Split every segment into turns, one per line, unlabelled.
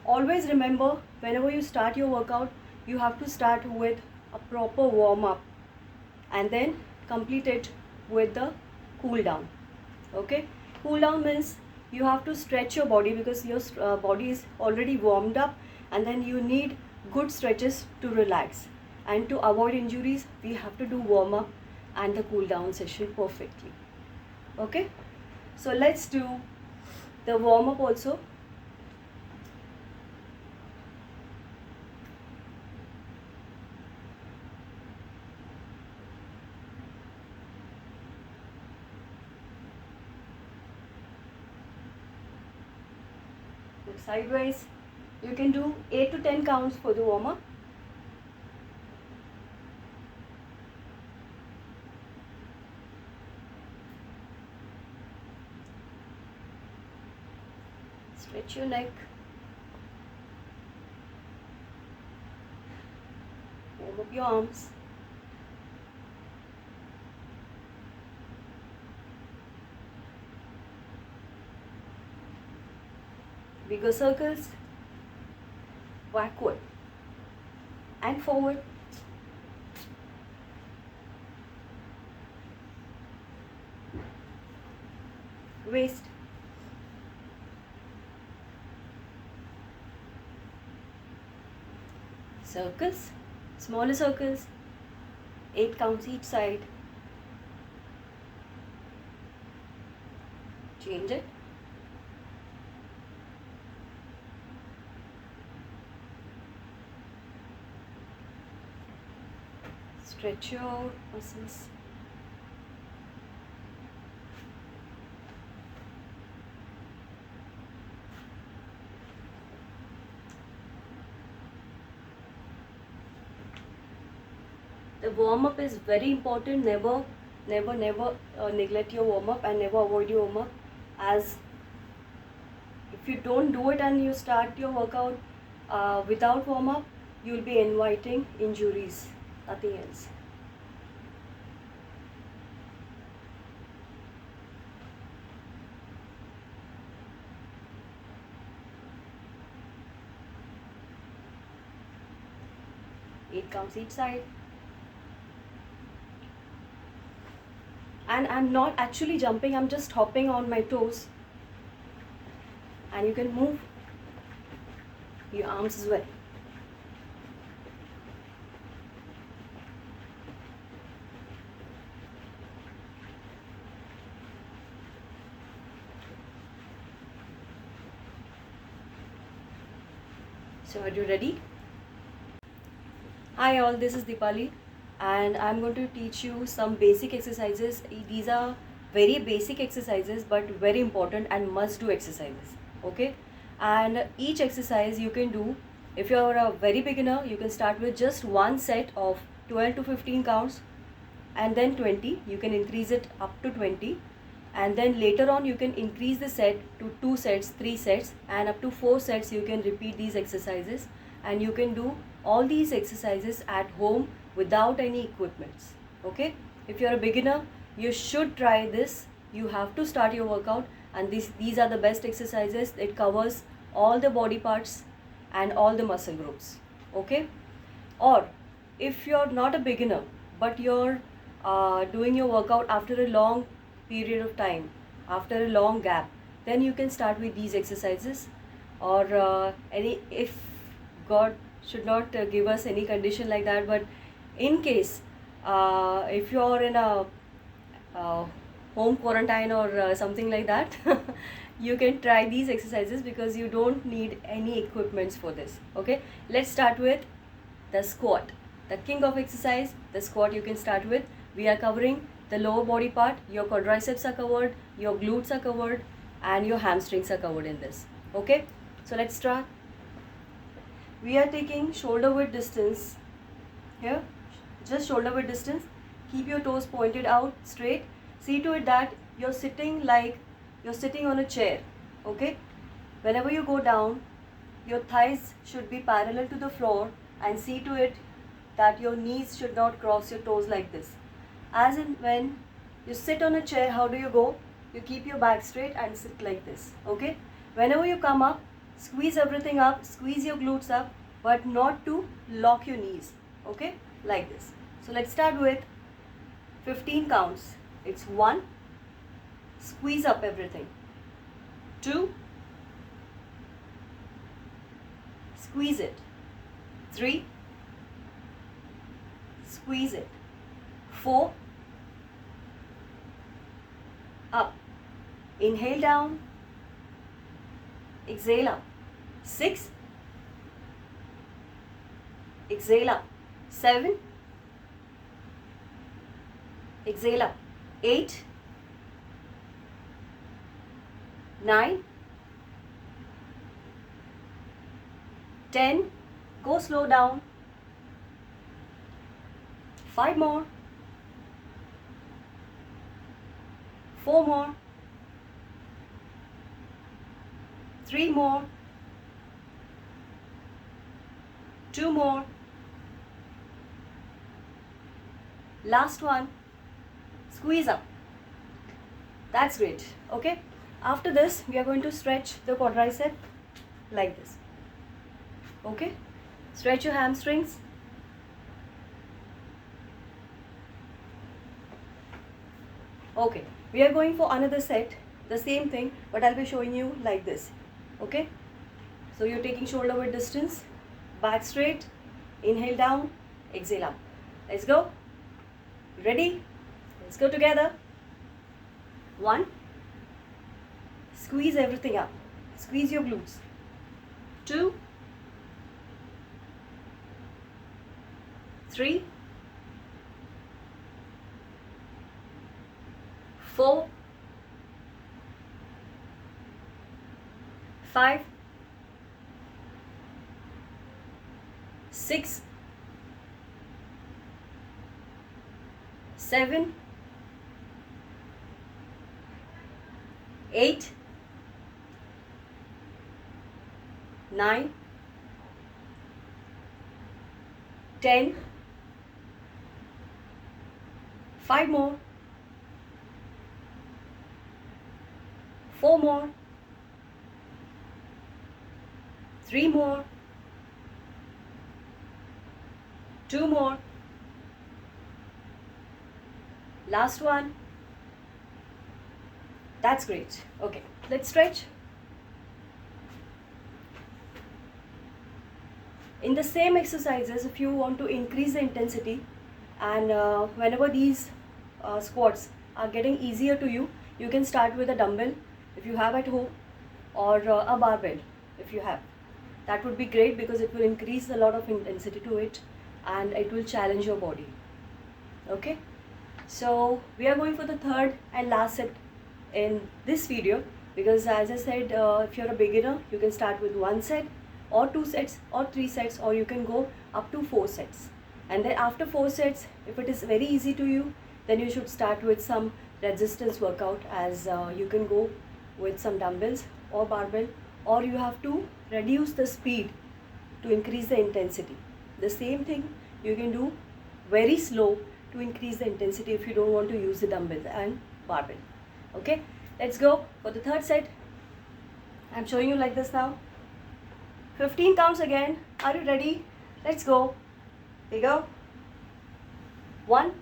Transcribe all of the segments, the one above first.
Always remember, whenever you start your workout, you have to start with a proper warm up and then complete it with the cool down. Okay, cool down means you have to stretch your body because your body is already warmed up, and then you need good stretches to relax. And to avoid injuries, we have to do warm up and the cool down session perfectly. Okay, so let's do the warm up also. Look sideways. You can do 8 to 10 counts for the warm up. Stretch your neck. Warm up your arms. Bigger circles. Backward and forward. Waist. Circles, smaller circles, 8 counts each side. Change it. Stretch your muscles. The warm up is very important. Never neglect your warm up and never avoid your warm up, as if you don't do it and you start your workout without warm up, you will be inviting injuries, nothing else. Eight counts each side. And I'm not actually jumping, I'm just hopping on my toes. And you can move your arms as well. So are you ready? Hi all, this is Deepali and I'm going to teach you some basic exercises. These are very basic exercises but very important and must do exercises. Okay, and each exercise you can do. If you are a very beginner, you can start with just one set of 12 to 15 counts and then 20. You can increase it up to 20, and then later on you can increase the set to 2 sets, 3 sets, and up to 4 sets. You can repeat these exercises and you can do all these exercises at home without any equipments. Okay, if you're a beginner, you should try this. You have to start your workout, and these are the best exercises. It covers all the body parts and all the muscle groups. Okay, or if you're not a beginner but you're doing your workout after a long period of time, after a long gap, then you can start with these exercises. Or if God should not give us any condition like that, but in case if you are in a home quarantine or something like that, you can try these exercises because you don't need any equipments for this. Okay, let's start with the squat, the king of exercise. The squat you can start with. We are covering the lower body part. Your quadriceps are covered, your glutes are covered, and your hamstrings are covered in this. Okay, so let's start. We are taking shoulder width distance here, just shoulder width distance. Keep your toes pointed out straight. See to it that you're sitting like you're sitting on a chair. Okay, whenever you go down, your thighs should be parallel to the floor, and see to it that your knees should not cross your toes like this. As in when you sit on a chair, how do you go? You keep your back straight and sit like this. Okay, whenever you come up, Squeeze everything up, squeeze your glutes up, but not to lock your knees. Okay, like this. So let's start with 15 counts. It's 1, squeeze up everything. 2, squeeze it. 3, squeeze it. 4, up. Inhale down, exhale up. 6, exhale up. 7, exhale up. 8, 9, 10, go slow down. 5 more. 4 more. 3 more. 2 more. Last one. Squeeze up. That's great. Okay. After this, we are going to stretch the quadricep like this. Okay. Stretch your hamstrings. Okay. We are going for another set. The same thing, but I'll be showing you like this. Okay. So you're taking shoulder width distance. Back straight. Inhale down. Exhale up. Let's go. Ready? Let's go together. 1. Squeeze everything up. Squeeze your glutes. 2. 3. 4. 5. 6. 7. 8. 9. 10. 5 more. 4 more. 3 more. 2 more. Last one. That's great. Okay, let's stretch. In the same exercises, if you want to increase the intensity, and whenever these squats are getting easier to you, you can start with a dumbbell if you have at home, or a barbell if you have. That would be great because it will increase a lot of intensity to it and it will challenge your body. Okay, so we are going for the third and last set in this video, because as I said, if you're a beginner, you can start with 1 set or 2 sets or 3 sets, or you can go up to 4 sets. And then after 4 sets, if it is very easy to you, then you should start with some resistance workout, as you can go with some dumbbells or barbell, or you have to reduce the speed to increase the intensity. The same thing you can do very slow to increase the intensity if you don't want to use the dumbbells and barbell. Okay, let's go for the third set. I'm showing you like this now. 15 counts again. Are you ready? Let's go. Here you go. 1.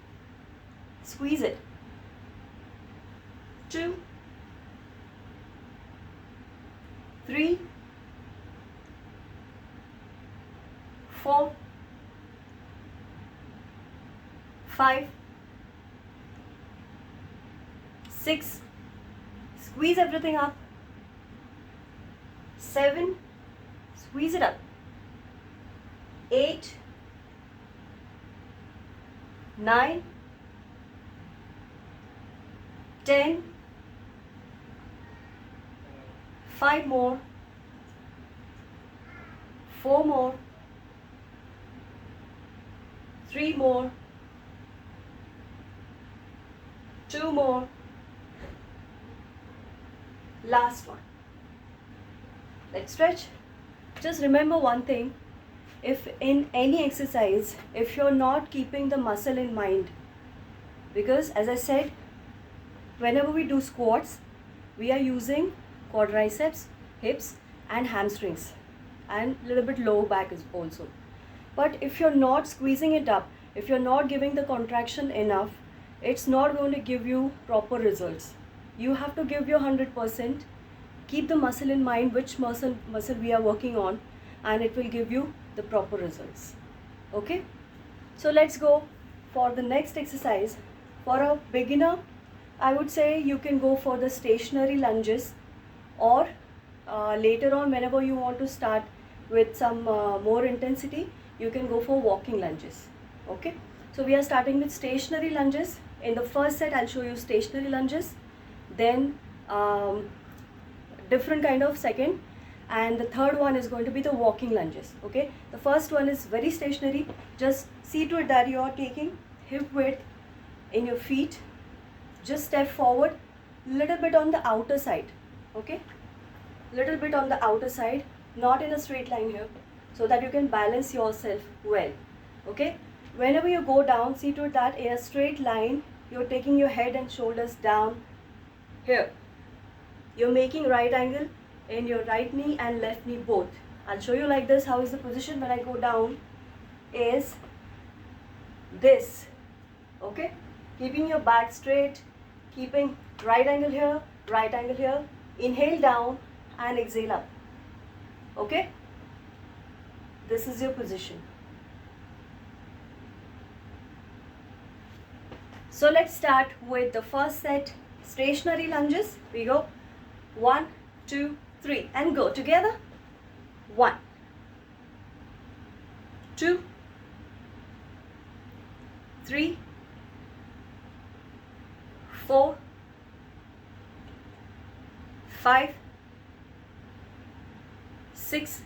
Squeeze it. 2. 3. 4. 5. 6. Squeeze everything up. 7. Squeeze it up. 8. 9. 10. 5 more. 4 more. 3 more. 2 more. Last one. Let's stretch. Just remember one thing. If in any exercise, if you're not keeping the muscle in mind, because as I said, whenever we do squats, we are using quadriceps, hips, and hamstrings, and little bit low back is also. But if you're not squeezing it up, if you're not giving the contraction enough, it's not going to give you proper results. You have to give your 100%. Keep the muscle in mind, which muscle we are working on, and it will give you the proper results. Okay, so let's go for the next exercise. For a beginner, I would say you can go for the stationary lunges, or later on, whenever you want to start with some more intensity, you can go for walking lunges. Okay, so we are starting with stationary lunges. In the first set, I'll show you stationary lunges, then different kind of second, and the third one is going to be the walking lunges. Okay, the first one is very stationary. Just see to it that you are taking hip width in your feet. Just step forward, little bit on the outer side. Okay, little bit on the outer side, not in a straight line here, so that you can balance yourself well. Okay, whenever you go down, see to it that in a straight line you're taking your head and shoulders down here. You're making right angle in your right knee and left knee both. I'll show you like this. How is the position when I go down? Is this. Okay, keeping your back straight, keeping right angle here, right angle here. Inhale down and exhale up. Okay, this is your position. So let's start with the first set, stationary lunges. We go 1, 2, 3 and go together. 1, 2, 3, 4, 5, 6,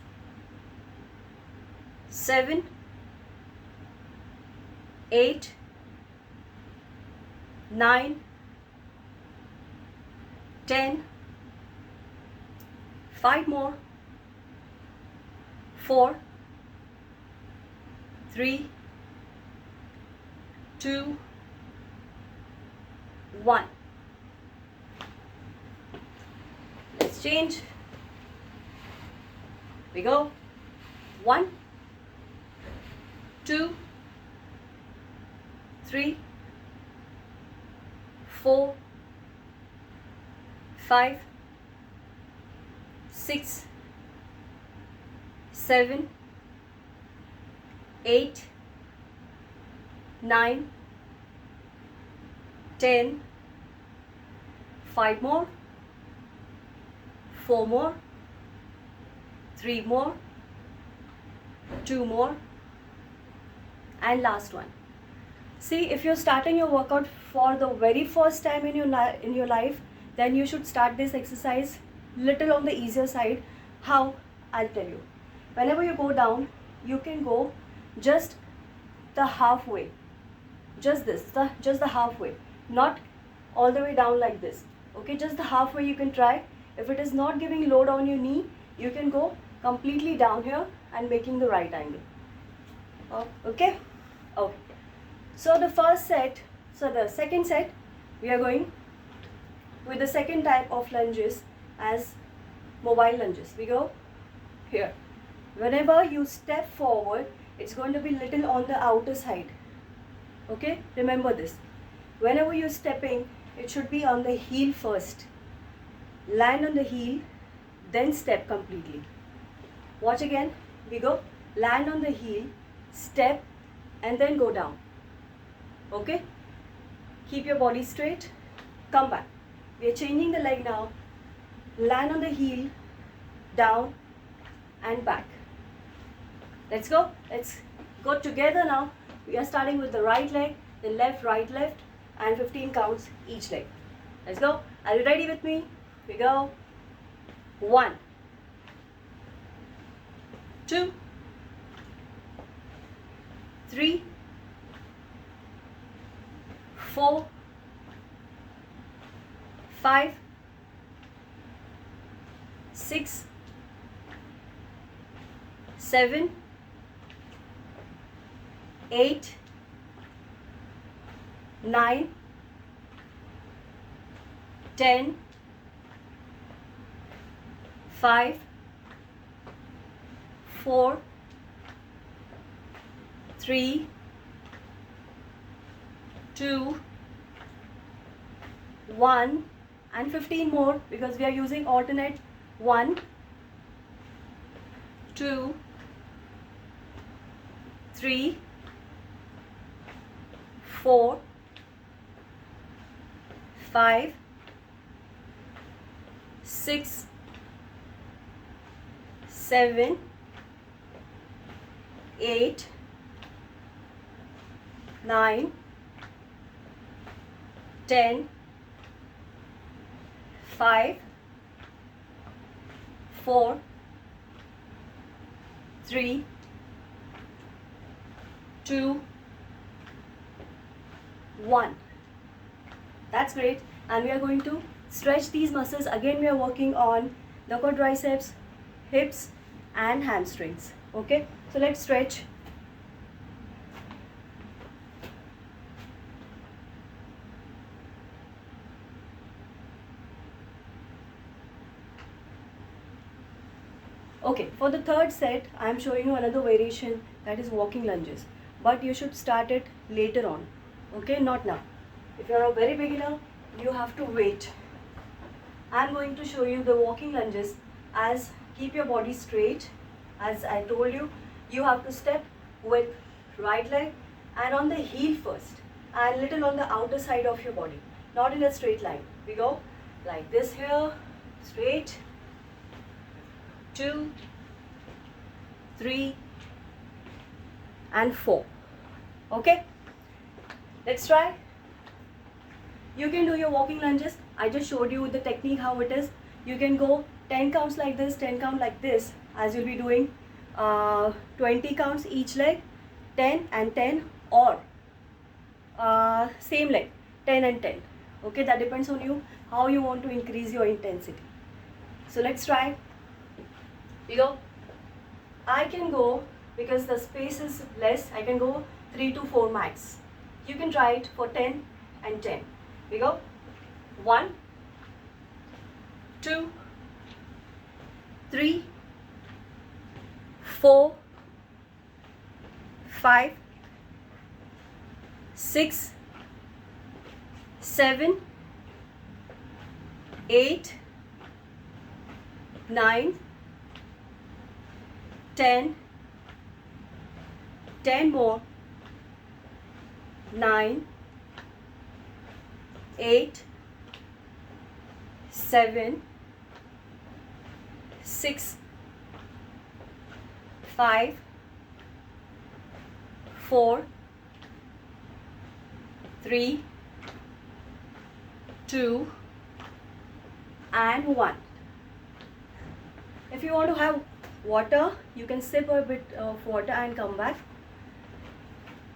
7, 8, 9, 10, 5 more, 4, 3, 2, 1. Let's change. We go 1, 2, 3, 4, 5, 6, 7, 8, 9, 10, 5 more, 4 more, 3 more, 2 more, and last one. See, if you're starting your workout for the very first time in your life, then you should start this exercise little on the easier side. How? I'll tell you. Whenever you go down, you can go just the halfway. Just this, just the halfway, not all the way down like this. Okay, just the halfway you can try. If it is not giving load on your knee, you can go completely down here and making the right angle. Okay. So the second set, we are going with the second type of lunges as mobile lunges. We go here. Whenever you step forward, it's going to be little on the outer side. Okay, remember this. Whenever you're stepping, it should be on the heel first. Land on the heel, then step completely. Watch again. We go land on the heel, step, and then go down. Okay, keep your body straight, come back. We are changing the leg now. Land on the heel, down and back. Let's go together now. We are starting with the right leg, then left, right, left, and 15 counts each leg. Let's go. Are you ready with me? We go 1, 2, 3, 4, 5, 6, 7, 8, 9, 10, 5, 4, 3, 2, 1, and 15 more because we are using alternate. 1, 2, 3, 4, 5, 6, 7, 8, 9, 10, 5, 4, 3, 2, 1. That's great. And we are going to stretch these muscles. Again, we are working on the quadriceps, hips, and hamstrings. Okay, so let's stretch. Okay, for the third set, I am showing you another variation, that is walking lunges. But you should start it later on. Okay, not now. If you are a very beginner, you have to wait. I am going to show you the walking lunges as keep your body straight. As I told you, you have to step with right leg and on the heel first and little on the outer side of your body, not in a straight line. We go like this here, straight. 2, 3, and 4. Okay, let's try. You can do your walking lunges. I just showed you the technique how it is. You can go 10 counts like this, 10 count like this, as you'll be doing 20 counts each leg, 10 and 10, or same leg, 10 and 10. Okay, that depends on you how you want to increase your intensity. So let's try. You go. I can go, because the space is less, I can go 3 to 4 max. You can try it for 10 and 10. We go 1, 2, 3, 4, 5, 6, 7, 8, 9, 10, 10 more, 9, 8, 7, 6, 5, 4, 3, 2, and 1. If you want to have water, you can sip a bit of water and come back,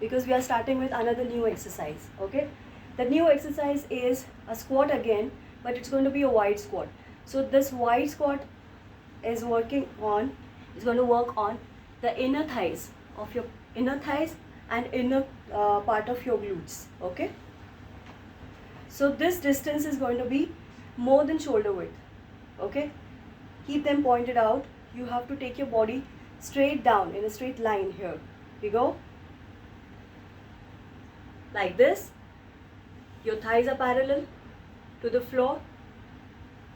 because we are starting with another new exercise. Okay, the new exercise is a squat again, but it's going to be a wide squat. So this wide squat is going to work on the inner thighs of your and inner part of your glutes. Okay, so this distance is going to be more than shoulder width. Okay, keep them pointed out. You have to take your body straight down in a straight line here. We go like this. Your thighs are parallel to the floor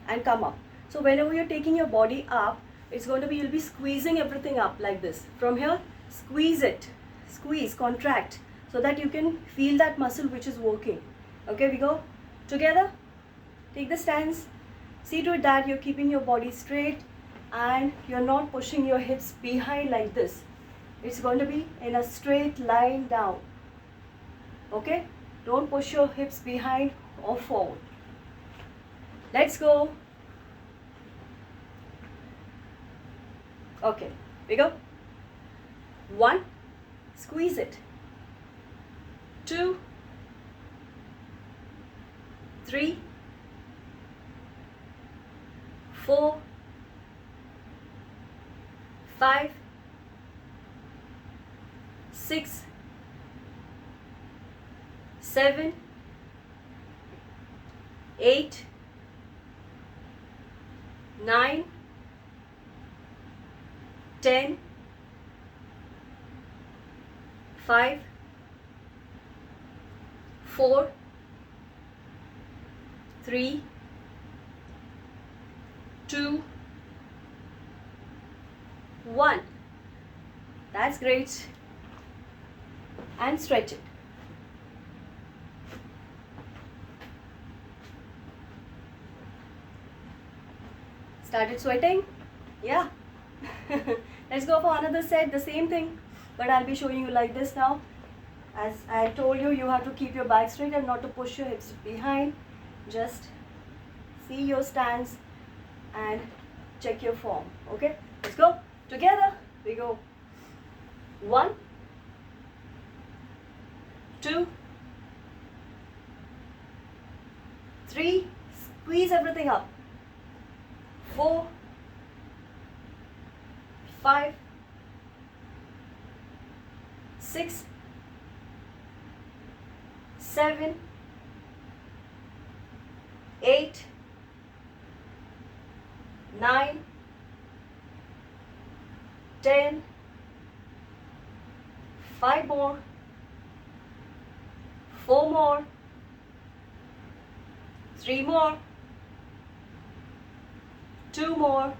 and come up. So whenever you're taking your body up, it's going to be, you'll be squeezing everything up like this. From here, squeeze it, squeeze, contract, so that you can feel that muscle which is working. Okay, we go together. Take the stance. See to it that you're keeping your body straight and you're not pushing your hips behind like this. It's going to be in a straight line down. Okay, don't push your hips behind or forward. Let's go. Okay, we go. 1, squeeze it. 2, 3, 4, 5, 6, 7, 8, 9, 10, 5, 4, 3, 2, 1. That's great. And stretch it. Started sweating? Yeah. Let's go for another set, the same thing, but I'll be showing you like this now. As I told you, you have to keep your back straight and not to push your hips behind. Just see your stance and check your form. Okay, let's go together. We go 1, 2, 3, squeeze everything up, 4, 5, 6, 7, 8, 9, 10, 5 more, 4 more, 3 more, 2 more,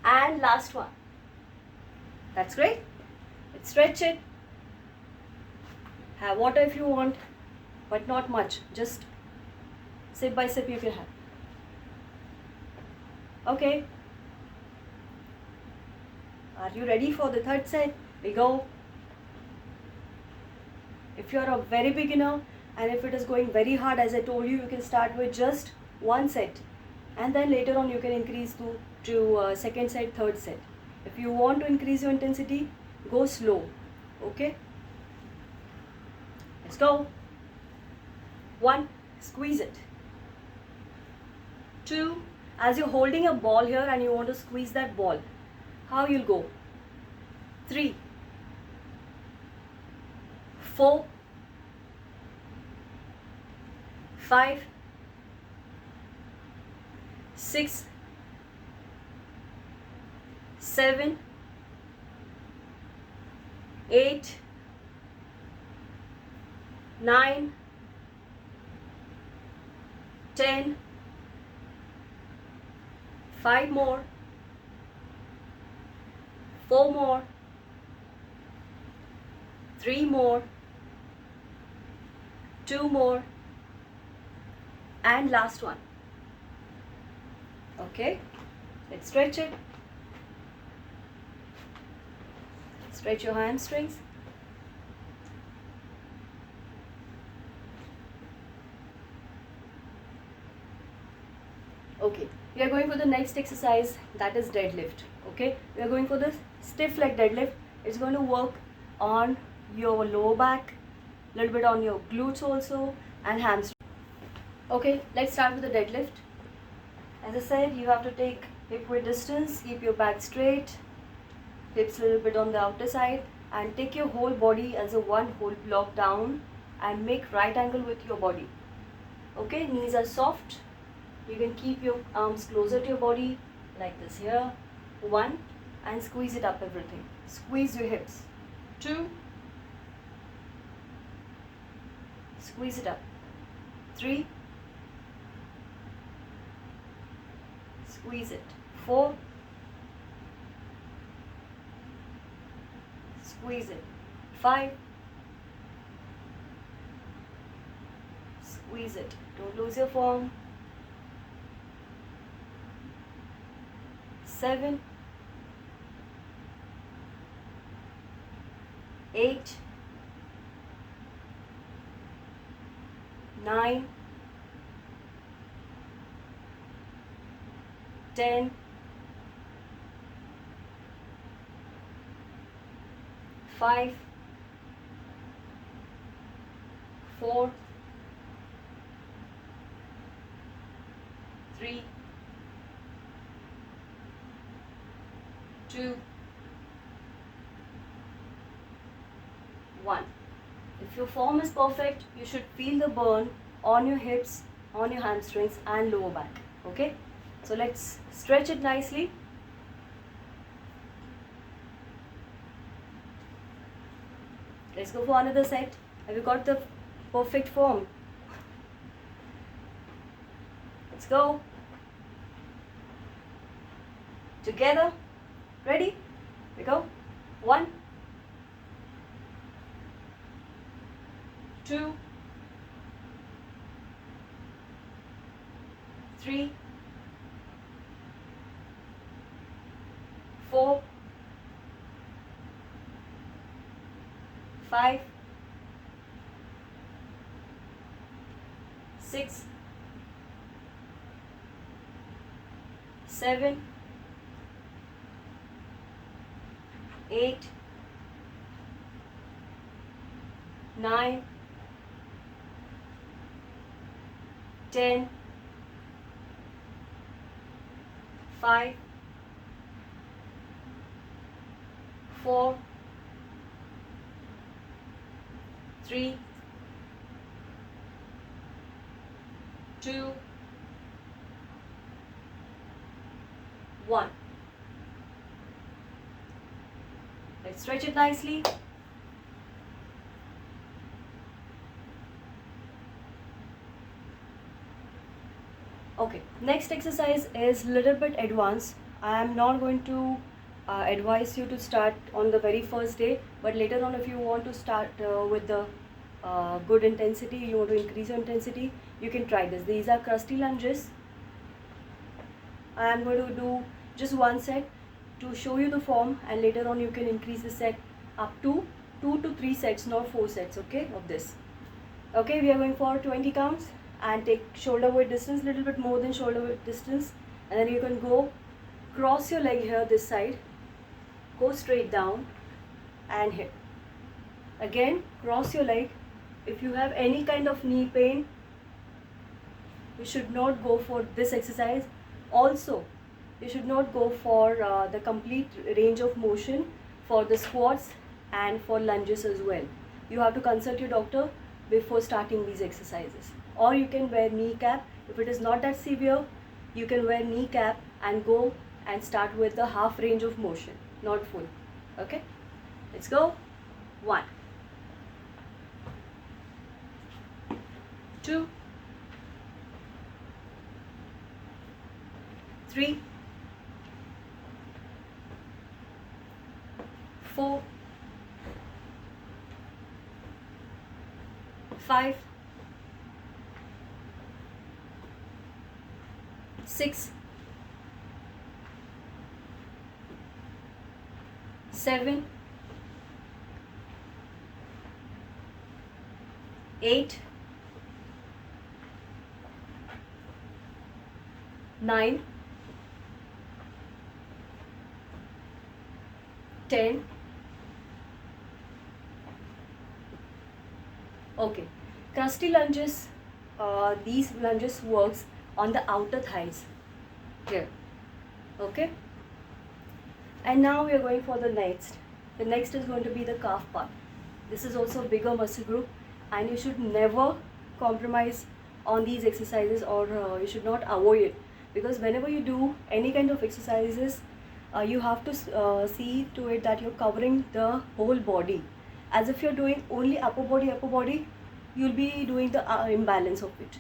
and last one. That's great. Let's stretch it. Have water if you want, but not much. Just sip by sip if you have. Okay. Are you ready for the third set? We go. If you are a very beginner and if it is going very hard, as I told you, you can start with just one set, and then later on you can increase to second set, third set. If you want to increase your intensity, go slow. Okay. Let's go. 1, squeeze it. 2, as you're holding a ball here and you want to squeeze that ball, how you'll go? 3, 4, 5, 6, 7, 8, 9, 10, 5 more, 4 more, 3 more, 2 more, and last one. Okay, let's stretch it. Stretch your hamstrings. Okay, we are going for the next exercise, that is deadlift. Okay, we are going for this stiff leg deadlift. It's going to work on your lower back, a little bit on your glutes also, and hamstrings. Okay, let's start with the deadlift. As I said, you have to take hip width distance, keep your back straight, hips a little bit on the outer side, and take your whole body as a one whole block down and make right angle with your body. Okay, knees are soft. You can keep your arms closer to your body like this here. 1, and squeeze it up everything. Squeeze your hips. 2, squeeze it up. 3, squeeze it. 4, squeeze it. 5, squeeze it. Don't lose your form. 7, 8, 9, 10, 5, 4, 3, 2, 1. If your form is perfect, you should feel the burn on your hips, on your hamstrings and lower back. Okay, so let's stretch it nicely. Let's go for another set. Have you got the perfect form? Let's go. Together. Ready? Here we go. 1, 2, 3, 4, 5, 6, 7, 8, 9, 10, 5, 4, 3, 2, 1. Let's stretch it nicely. Okay, next exercise is little bit advanced. I am not going to advise you to start on the very first day, but later on if you want to start with the good intensity, you want to increase your intensity, you can try this. These are crusty lunges. I am going to do just one set to show you the form, and later on you can increase the set up to 2 to 3 sets, not 4 sets, okay, of this. Okay, we are going for 20 counts and take shoulder width distance, little bit more than shoulder width distance, and then you can go cross your leg here this side, go straight down and hit. Again, cross your leg. If you have any kind of knee pain, you should not go for this exercise. Also, you should not go for the complete range of motion for the squats and for lunges as well. You have to consult your doctor before starting these exercises. Or you can wear knee cap. If it is not that severe, you can wear knee cap and go and start with the half range of motion, not full. Okay, let's go. 1, 2, 3, 4, 5, 6, 7, 8, 9, 10. Okay, crusty lunges, these lunges works on the outer thighs here. Okay, and now we are going for the next. The next is going to be the calf part. This is also a bigger muscle group, and you should never compromise on these exercises, or you should not avoid it, because whenever you do any kind of exercises, you have to see to it that you're covering the whole body. As if you're doing only upper body, you'll be doing the imbalance of it.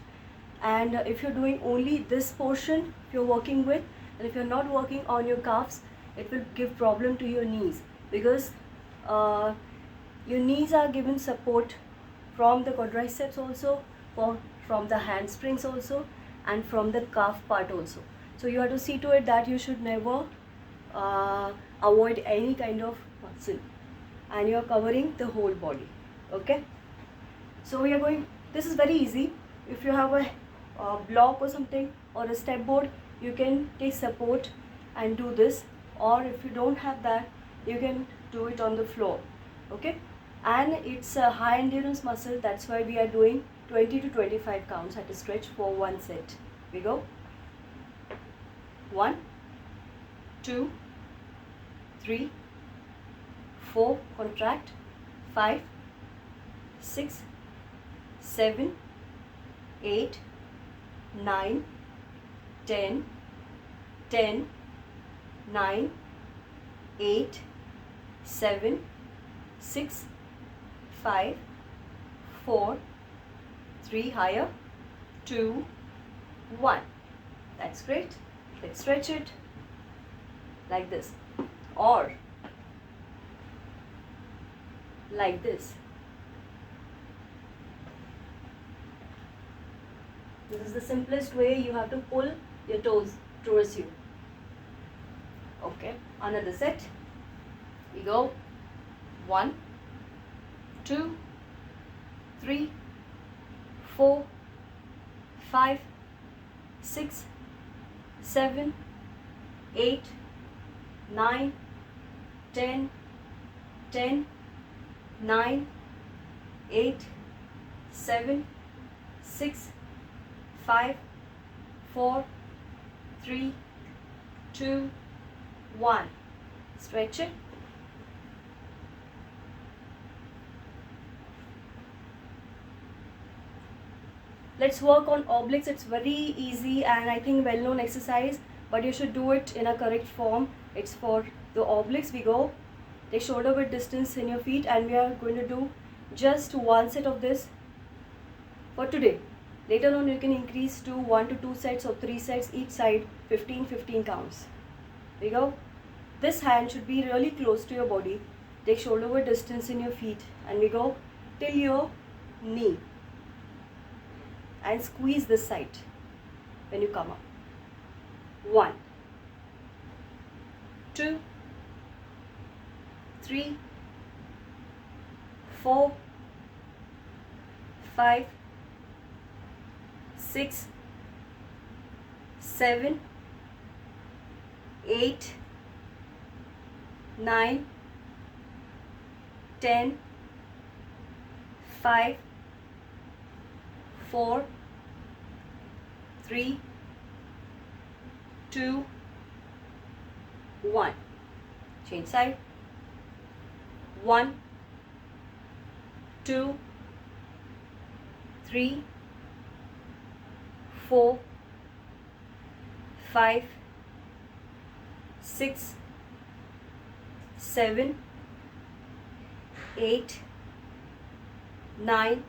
And if you're doing only this portion you're working with, and if you're not working on your calves, it will give problem to your knees, because your knees are given support from the quadriceps also, from the hamstrings also, and from the calf part also. So you have to see to it that you should never avoid any kind of muscle, and you are covering the whole body. Okay, so we are going, this is very easy. If you have a block or something, or a step board, you can take support and do this, or if you don't have that, you can do it on the floor. Okay, and it's a high endurance muscle, that's why we are doing 20 to 25 counts at a stretch for one set. We go 1, 2, 3, 4, contract, 5, 6, 7, 8, 9, 10, 10, 9, 8, 7, 6, 5, 4, 3, higher, 2, 1. That's great. Let's stretch it like this or like this. This is the simplest way. You have to pull your toes towards you. Okay, another set. We go 1, 2, 3, 4, 5, 6, 7, 8, 9, 10, 10, 9, 8, 7, 6, 5, 4, 3, 2, 1. Stretch it. Let's work on obliques. It's very easy and I think well-known exercise, but you should do it in a correct form. It's for the obliques. We go, take shoulder width distance in your feet, and we are going to do just one set of this for today. Later on you can increase to 1 to 2 sets or 3 sets, each side 15 counts. We go. This hand should be really close to your body. Take shoulder width distance in your feet, and we go till your knee and squeeze this side when you come up. 1, 2, 3, 4, 5, 6, 7, 8, 9, 10, 5, 4, 3, 2, 1. Change side. 1, 2, 3, 4, 5, 6, 7, 8, 9,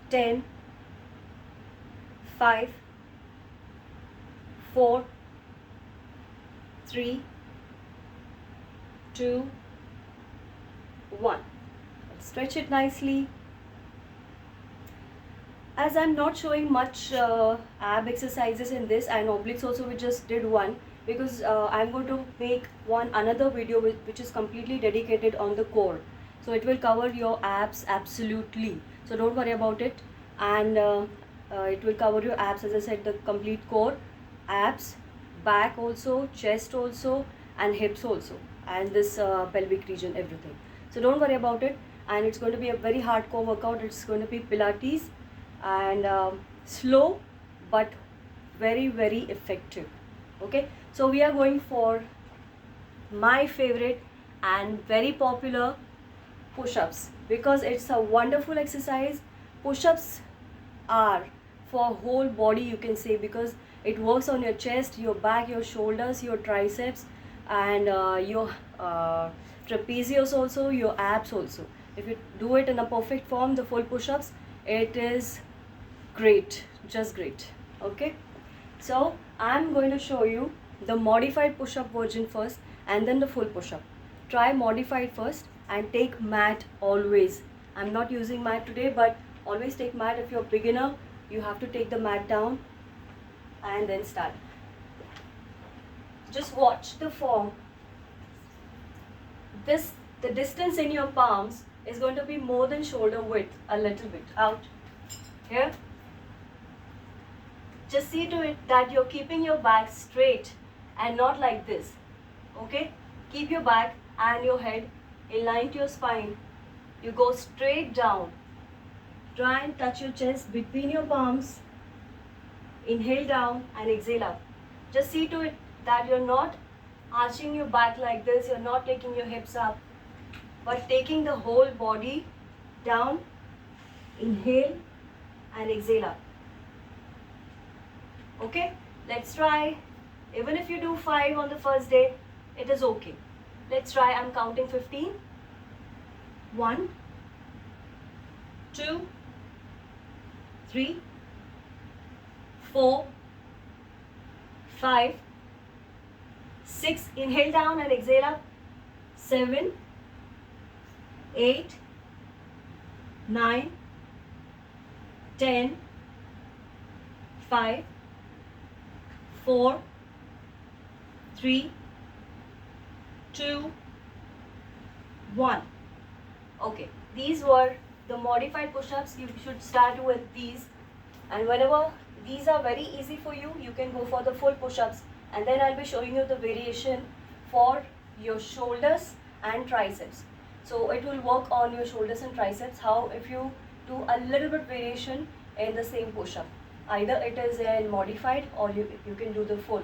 10, 5, 4, 3, 2, 1. Let's stretch it nicely. As I'm not showing much ab exercises in this, and obliques also, we just did one, because I'm going to make another video which is completely dedicated on the core. So it will cover your abs absolutely. So don't worry about it. And it will cover your abs, as I said, the complete core, abs, back also, chest also, and hips also, and this pelvic region, everything. So don't worry about it. And it's going to be a very hardcore workout. It's going to be Pilates, and slow but very, very effective. Okay, so we are going for my favorite and very popular push-ups, because it's a wonderful exercise. Push-ups are for whole body, you can say, because it works on your chest, your back, your shoulders, your triceps, and your trapezius also, your abs also. If you do it in a perfect form, the full push-ups, it is great, just great. Okay, so I'm going to show you the modified push-up version first, and then the full push-up. Try modified first and take mat always. I'm not using mat today, but always take mat. If you're a beginner, you have to take the mat down and then start. Just watch the form. The distance in your palms is going to be more than shoulder width, a little bit out here. Just see to it that you're keeping your back straight and not like this. Okay, keep your back and your head in line to your spine. You go straight down. Try and touch your chest between your palms. Inhale down and exhale up. Just see to it that you're not arching your back like this, you're not taking your hips up, but taking the whole body down. Inhale and exhale up. Okay, let's try. Even if you do 5 on the first day, it is okay. Let's try. I'm counting 15. 1, 2, 3, 4, 5, 6. Inhale down and exhale up. 7, 8, 9, 10, 5, 4, 3, 2, 1. Okay, these were the modified push-ups. You should start with these, and whenever these are very easy for you, you can go for the full push-ups, and then I'll be showing you the variation for your shoulders and triceps. So it will work on your shoulders and triceps, how if you do a little bit variation in the same push-up. Either it is in modified or you can do the full.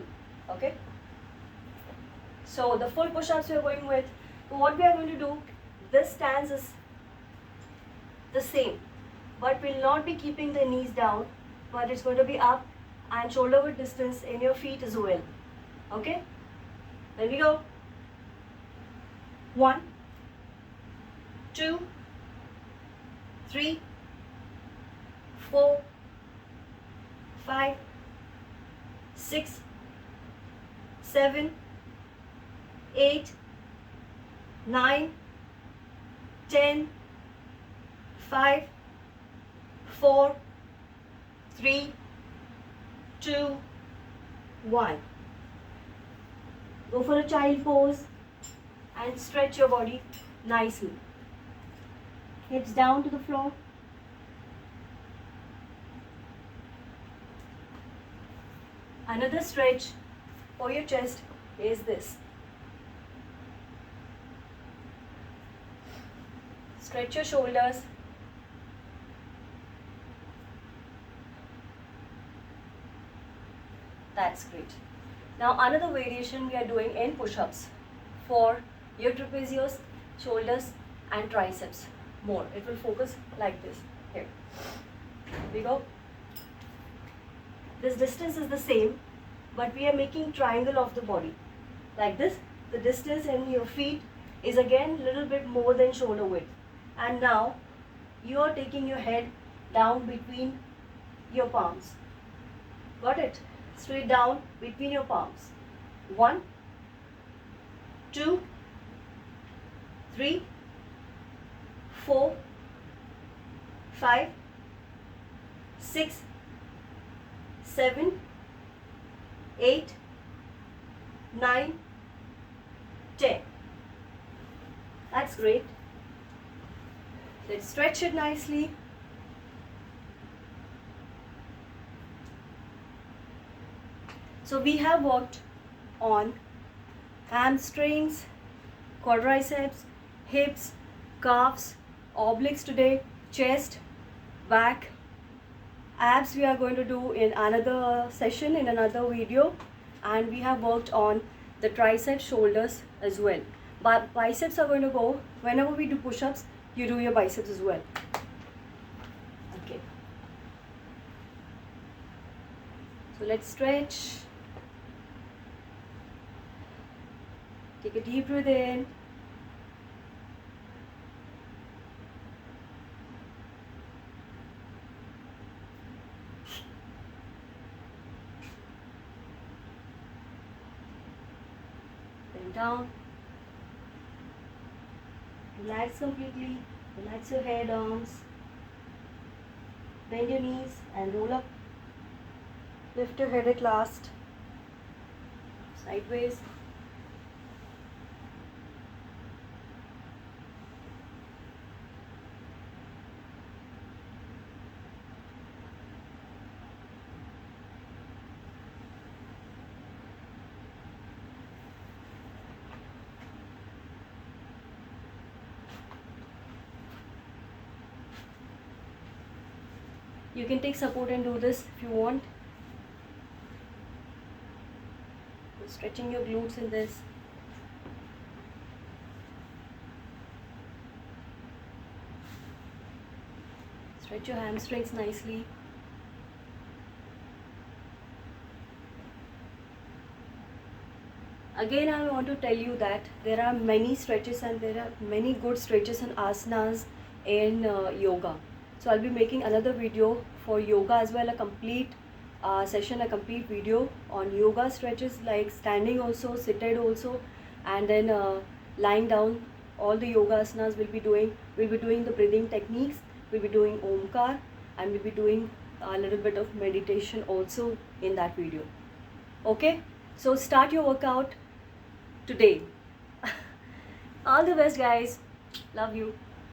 Okay. So the full push-ups we are going with. So what we are going to do, this stance is the same, but we'll not be keeping the knees down, but it's going to be up and shoulder width distance in your feet as well. Okay. There we go. 1, 2, 3, 4, 5, 6, 7, 8, 9, 10, 5, 4, 3, 2, 1. Go for a child pose and stretch your body nicely. Hips down to the floor. Another stretch for your chest is this. Stretch your shoulders. That's great. Now another variation we are doing in push-ups for your trapezius, shoulders and triceps more. It will focus like this. Here we go. This distance is the same, but we are making triangle of the body like this. The distance in your feet is again little bit more than shoulder width, and now you are taking your head down between your palms. Got it? Straight down between your palms. 1, 2, 3, 4, 5, 6, 7, 8, 9, 10. That's great. Let's stretch it nicely. So we have worked on hamstrings, quadriceps, hips, calves, obliques today, chest, back, abs we are going to do in another session, in another video, and we have worked on the triceps, shoulders as well. But biceps are going to go, whenever we do push-ups, you do your biceps as well. Okay. So let's stretch. Take a deep breath in. Then down. Relax completely. Relax your head, arms. Bend your knees and roll up. Lift your head at last. Sideways. You can take support and do this if you want. Stretching your glutes in this. Stretch your hamstrings nicely. Again, I want to tell you that there are many stretches and there are many good stretches and asanas in yoga. So I'll be making another video for yoga as well, a complete session, a complete video on yoga stretches like standing also, seated also, and then lying down. All the yoga asanas we'll be doing. We'll be doing the breathing techniques. We'll be doing Omkar, and we'll be doing a little bit of meditation also in that video. Okay, so start your workout today. All the best, guys. Love you.